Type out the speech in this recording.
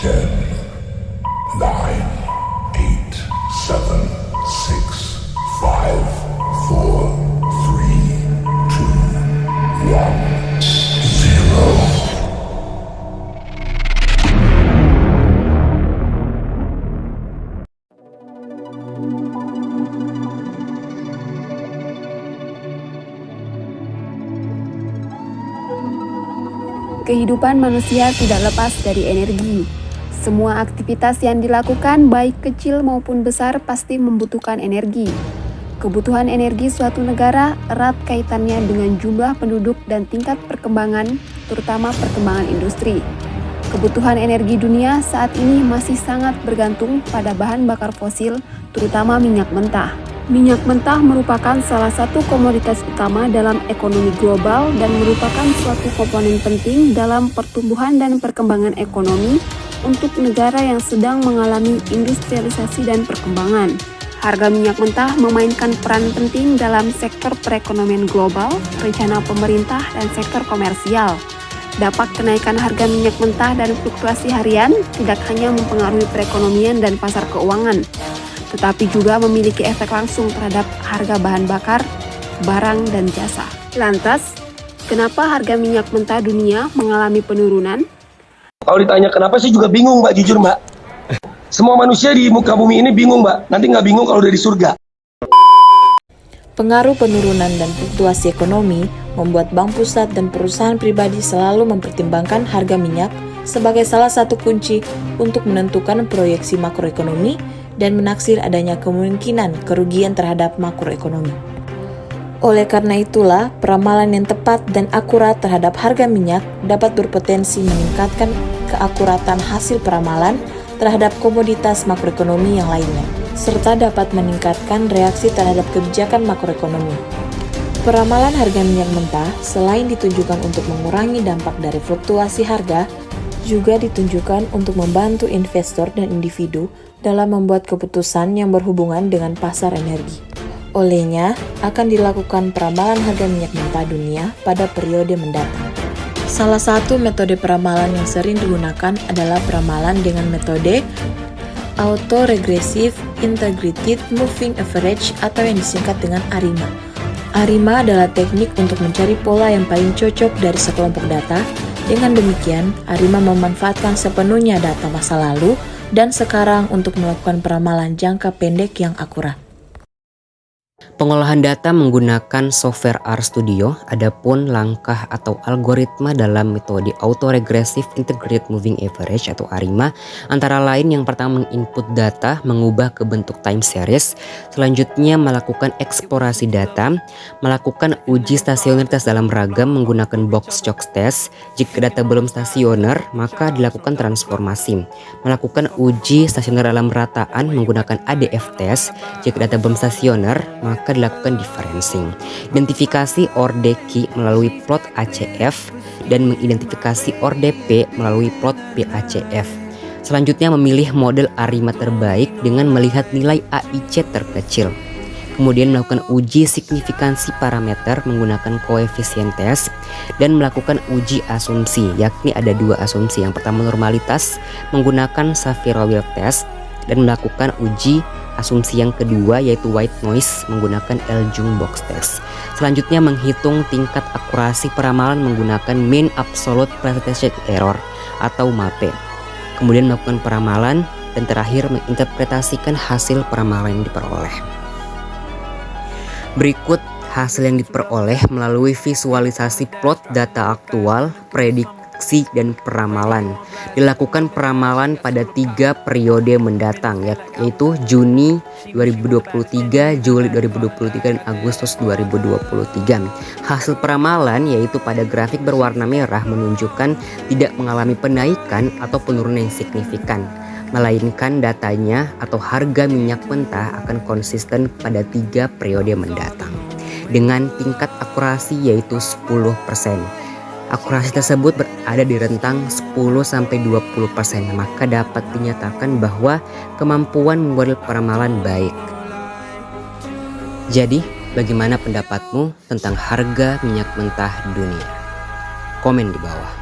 10, 9, 8, 7, 6, 5, 4, 3, 2, 1, 0. Kehidupan manusia tidak lepas dari energi. Semua aktivitas yang dilakukan, baik kecil maupun besar, pasti membutuhkan energi. Kebutuhan energi suatu negara erat kaitannya dengan jumlah penduduk dan tingkat perkembangan, terutama perkembangan industri. Kebutuhan energi dunia saat ini masih sangat bergantung pada bahan bakar fosil, terutama minyak mentah. Minyak mentah merupakan salah satu komoditas utama dalam ekonomi global dan merupakan suatu komponen penting dalam pertumbuhan dan perkembangan ekonomi untuk negara yang sedang mengalami industrialisasi dan perkembangan. Harga minyak mentah memainkan peran penting dalam sektor perekonomian global, rencana pemerintah, dan sektor komersial. Dampak kenaikan harga minyak mentah dan fluktuasi harian tidak hanya mempengaruhi perekonomian dan pasar keuangan, tetapi juga memiliki efek langsung terhadap harga bahan bakar, barang, dan jasa. Lantas, kenapa harga minyak mentah dunia mengalami penurunan? Kalau ditanya kenapa sih juga bingung, Mbak, jujur, Mbak. Semua manusia di muka bumi ini bingung, Mbak. Nanti nggak bingung kalau udah di surga. Pengaruh penurunan dan fluktuasi ekonomi membuat bank pusat dan perusahaan pribadi selalu mempertimbangkan harga minyak sebagai salah satu kunci untuk menentukan proyeksi makroekonomi dan menaksir adanya kemungkinan kerugian terhadap makroekonomi. Oleh karena itulah, peramalan yang tepat dan akurat terhadap harga minyak dapat berpotensi meningkatkan keakuratan hasil peramalan terhadap komoditas makroekonomi yang lainnya, serta dapat meningkatkan reaksi terhadap kebijakan makroekonomi. Peramalan harga minyak mentah selain ditunjukkan untuk mengurangi dampak dari fluktuasi harga, juga ditunjukkan untuk membantu investor dan individu dalam membuat keputusan yang berhubungan dengan pasar energi. Olehnya, akan dilakukan peramalan harga minyak mentah dunia pada periode mendatang. Salah satu metode peramalan yang sering digunakan adalah peramalan dengan metode Autoregressive Integrated Moving Average atau yang disingkat dengan ARIMA. ARIMA adalah teknik untuk mencari pola yang paling cocok dari sekelompok data. Dengan demikian, ARIMA memanfaatkan sepenuhnya data masa lalu dan sekarang untuk melakukan peramalan jangka pendek yang akurat. Pengolahan data menggunakan software RStudio, adapun langkah atau algoritma dalam metode Autoregressive Integrated Moving Average atau ARIMA antara lain yang pertama menginput data, mengubah ke bentuk time series, selanjutnya melakukan eksplorasi data, melakukan uji stasioneritas dalam ragam menggunakan box choice test, jika data belum stasioner maka dilakukan transformasi, melakukan uji stasioner dalam rataan menggunakan ADF test, jika data belum stasioner maka dilakukan differencing, identifikasi orde key melalui plot ACF, dan mengidentifikasi orde P melalui plot BACF. Selanjutnya memilih model ARIMA terbaik dengan melihat nilai AIC terkecil. Kemudian melakukan uji signifikansi parameter menggunakan koefisien tes dan melakukan uji asumsi, yakni ada dua asumsi. Yang pertama normalitas menggunakan Shapiro-Wilk test dan melakukan uji asumsi yang kedua yaitu white noise menggunakan L-Jung box test. Selanjutnya menghitung tingkat akurasi peramalan menggunakan mean absolute precipitation error atau MAPE. Kemudian melakukan peramalan dan terakhir menginterpretasikan hasil peramalan yang diperoleh. Berikut hasil yang diperoleh melalui visualisasi plot data aktual, prediksi dan peramalan. Dilakukan peramalan pada 3 periode mendatang, yaitu Juni 2023, Juli 2023, dan Agustus 2023. Hasil peramalan yaitu pada grafik berwarna merah menunjukkan tidak mengalami penaikan atau penurunan yang signifikan, melainkan datanya atau harga minyak mentah akan konsisten pada 3 periode mendatang dengan tingkat akurasi yaitu 10%. Akurasi tersebut berada di rentang 10-20%, maka dapat dinyatakan bahwa kemampuan membuat peramalan baik. Jadi, bagaimana pendapatmu tentang harga minyak mentah dunia? Komen di bawah.